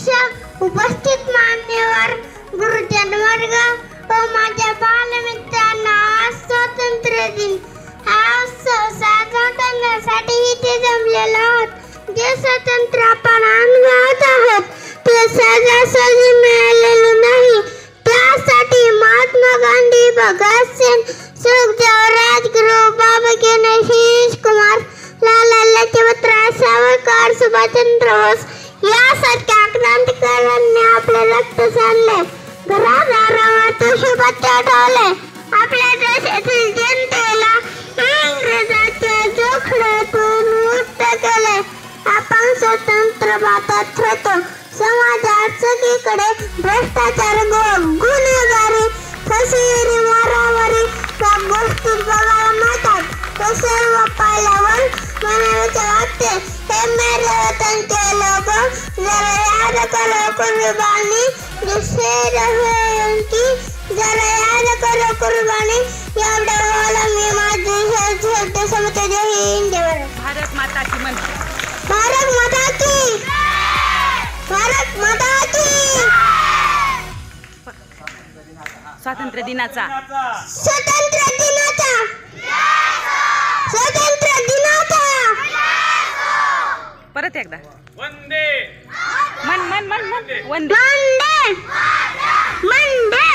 शिक्षक, उपस्थित मान्यवर, गुरुजन वर्ग व माझ्या बालमित्रांना, आज स्वातंत्र्य दिन हा उत्सव साजरा करण्यासाठी इथे जमलेलो आहोत. जे स्वातंत्र्य आपण अनुभवत आहोत ते सहजासहजी मिळालेले नाही. त्यासाठी महात्मा गांधी, भगतसिंग, सुखदेव, राजगुरू, बाबा गणेश कुमार, लाला लजपत राय, सावरकर, सुभाषचंद्र बोस यासारख्या क्रांतिकारकांनी आपले रक्त सांडले, घरादारावर तुळशीपत्र ठेवले. आपल्या देशातील जनतेला इंग्रजांच्या जोखडातून मुक्त केले. आपण स्वतंत्र भारतात राहतो. समाजात सगळीकडे भ्रष्टाचार, गुन्हेगारी, फसवेगिरी, मारामारी या गोष्टी बघायला मिळतात. ते सर्व पाहिल्यावर मनाविचार वाटते, हे मेरे वतन के लोगों, जरा याद करो कुर्बानी, जिससे रहे उनकी, जरा याद करो कुर्बानी. एवढं बोला मी माझी शेवटी समजते. जय हिंद. भारत माता की मन. भारत माता की. भारत माता की. स्वातंत्र्य दिनाचा स्वातंत्र्य दिनाचा स्वातंत्र्य दिनाचा परत एकदा वंदे मन मन मन मन वंदे वंदे वंदे